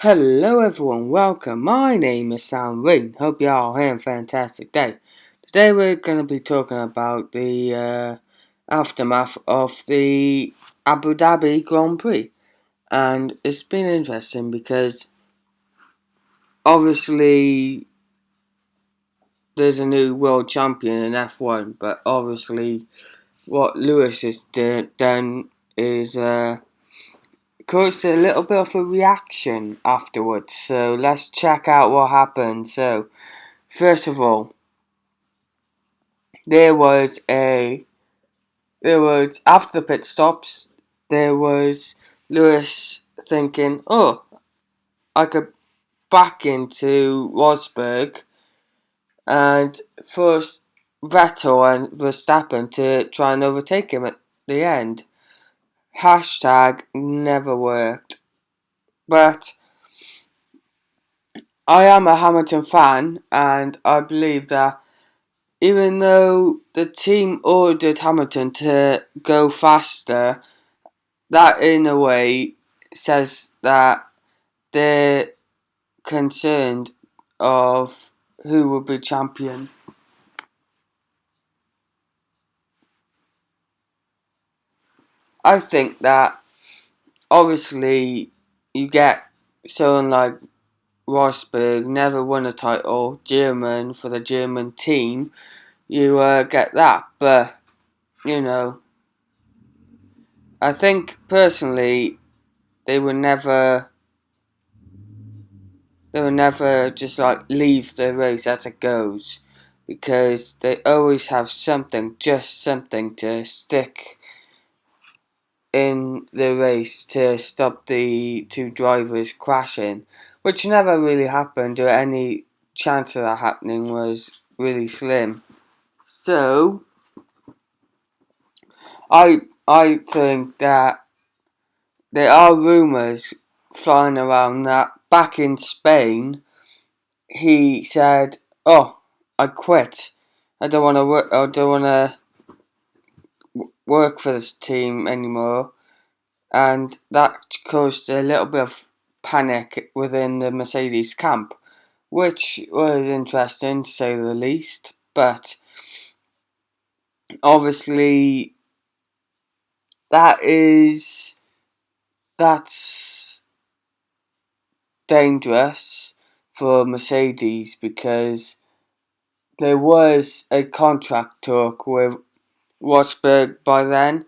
Hello everyone, welcome. My name is ReaN. Hope you all having a fantastic day. Today we're going to be talking about the aftermath of the Abu Dhabi Grand Prix. And it's been interesting because obviously there's a new world champion in F1, but obviously what Lewis has done is caused a little bit of a reaction afterwards. So let's check out what happened. So first of all, there was after the pit stops, there was Lewis thinking, oh, I could back into Rosberg and force Vettel and Verstappen to try and overtake him at the end. Hashtag never worked. But I am a Hamilton fan, and I believe that even though the team ordered Hamilton to go faster, that in a way says that they're concerned of who will be champion. I think that obviously you get someone like Rosberg, never won a title, German for the German team, you get that, but you know, I think personally they would never just like leave the race as it goes, because they always have just something to stick in the race to stop the two drivers crashing, which never really happened, or any chance of that happening was really slim. So I think that there are rumours flying around that back in Spain he said, "Oh, I quit. I don't want to work. I don't want to work for this team anymore," and that caused a little bit of panic within the Mercedes camp, which was interesting to say the least. But obviously, that's dangerous for Mercedes, because there was a contract talk with Rosberg by then,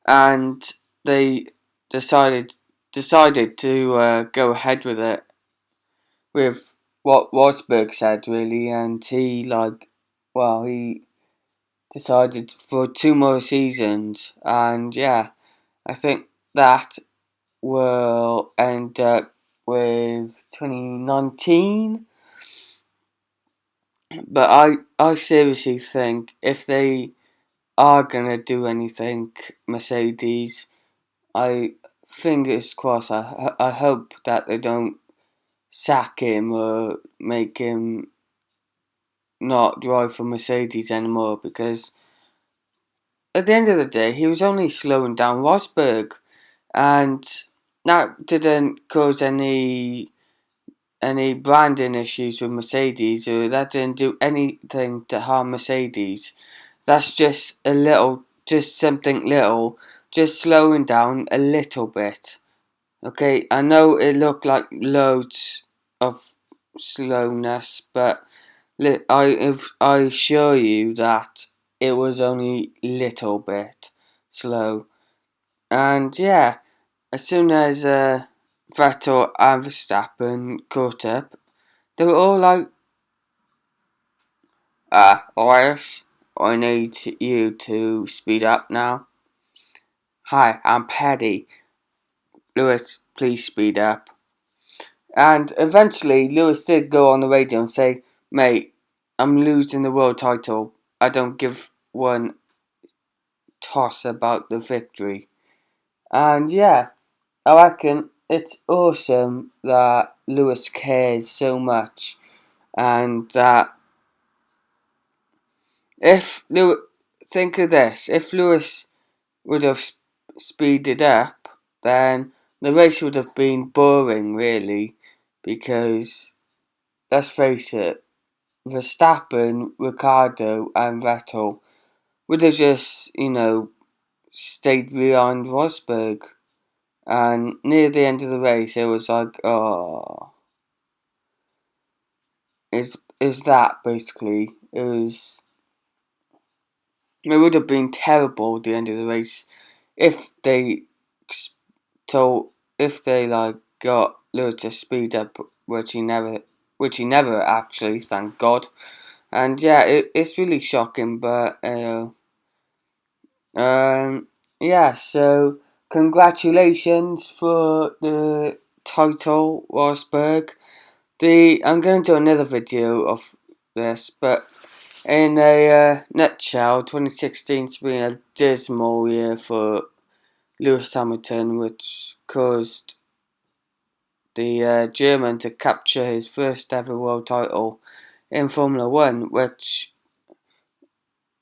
and they decided to go ahead with it, with what Rosberg said really, and he decided for 2 more seasons, and yeah, I think that will end up with 2019. But I seriously think if they are gonna do anything, Mercedes, I fingers crossed. I hope that they don't sack him or make him not drive for Mercedes anymore, because at the end of the day he was only slowing down Rosberg, and that didn't cause any branding issues with Mercedes, or that didn't do anything to harm Mercedes. That's just something little, just slowing down a little bit. Okay, I know it looked like loads of slowness, but I assure you that it was only little bit slow. And yeah, as soon as Vettel and Verstappen caught up, they were all like, Lewis, I need you to speed up now. Hi, I'm Paddy. Lewis, please speed up. And eventually, Lewis did go on the radio and say, mate, I'm losing the world title. I don't give one toss about the victory. And yeah, I reckon it's awesome that Lewis cares so much, and that if Lewis, think of this, if Lewis would have speeded up, then the race would have been boring, really, because let's face it, Verstappen, Ricciardo, and Vettel would have just, stayed behind Rosberg. And near the end of the race, it was like, oh, is that basically? It would have been terrible at the end of the race if they got Lewis to speed up, which he never actually, thank God. And yeah, it's really shocking, but yeah. So congratulations for the title, Rosberg. I'm going to do another video of this, but in a nutshell, 2016's been a dismal year for Lewis Hamilton, which caused the German to capture his first ever world title in Formula 1, which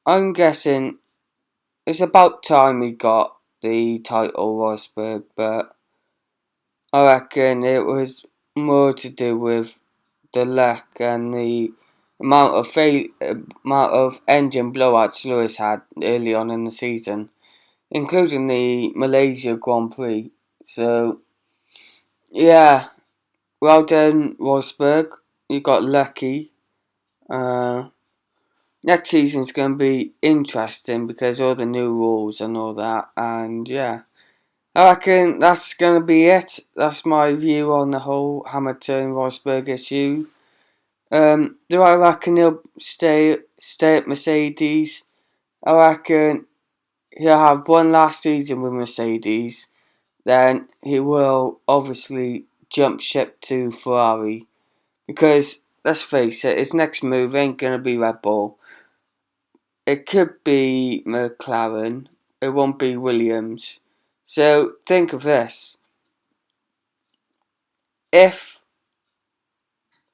I'm guessing it's about time he got the title, Rosberg, but I reckon it was more to do with the luck and the amount of engine blowouts Lewis had early on in the season, including the Malaysia Grand Prix. So, yeah, well done, Rosberg. You got lucky. Next season's going to be interesting because all the new rules and all that, and yeah. I reckon that's going to be it. That's my view on the whole Hamilton-Rosberg issue. Do I reckon he'll stay at Mercedes? I reckon he'll have one last season with Mercedes. Then he will obviously jump ship to Ferrari. Because, let's face it, his next move ain't going to be Red Bull. It could be McLaren. It won't be Williams. So, think of this. If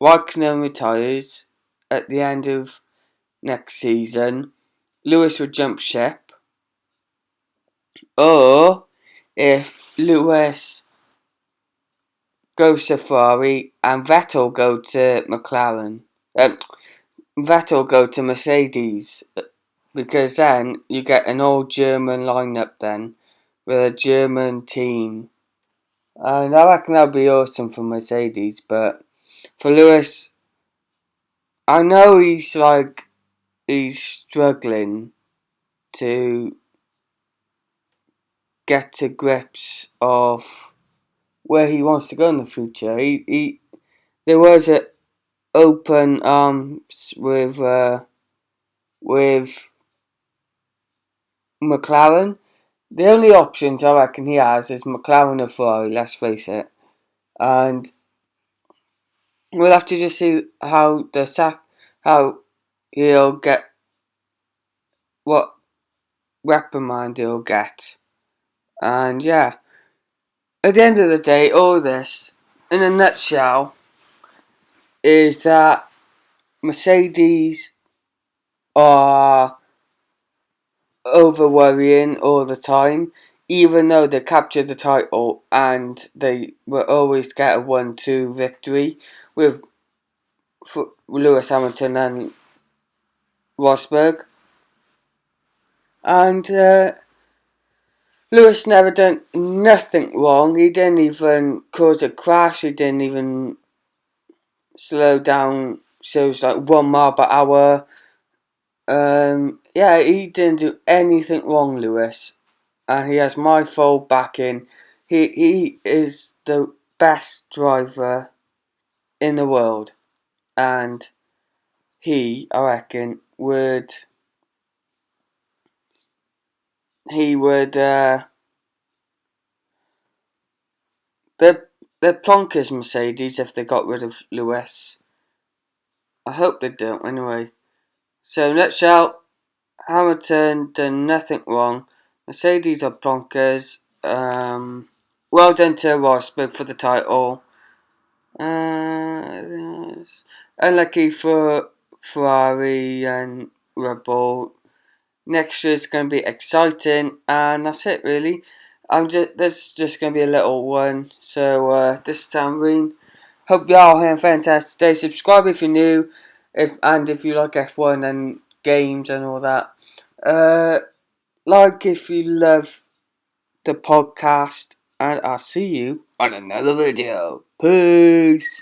Raikkonen retires at the end of next season, Lewis would jump ship. Or if Lewis goes to Ferrari and Vettel go to McLaren, Vettel go to Mercedes, because then you get an all German lineup then with a German team. And I reckon that'd be awesome for Mercedes, but for Lewis, I know he's struggling to get to grips of where he wants to go in the future. There was an open arms with McLaren. The only options I reckon he has is McLaren or Ferrari. Let's face it, and we'll have to just see how he'll get, what reprimand he'll get, and yeah. At the end of the day, all this, in a nutshell, is that Mercedes are over worrying all the time, even though they captured the title and they will always get a 1-2 victory with Lewis Hamilton and Rosberg. And Lewis never done nothing wrong. He didn't even cause a crash. He didn't even slow down. So it was like 1 mile per hour. Yeah, he didn't do anything wrong, Lewis, and he has my full backing. He is the best driver in the world, and I reckon, they're plonkers, Mercedes, if they got rid of Lewis. I hope they don't, anyway. So, nutshell, Hamilton done nothing wrong. Mercedes are plonkers. Well done to Rosberg for the title. Unlucky for Ferrari and Red Bull. Next year's going to be exciting, and that's it really. This is just going to be a little one. So this time, ReaN, Hope y'all have a fantastic day. Subscribe if you're new, if you like F1 and games and all that. Like if you love the podcast, and I'll see you on another video. Peace.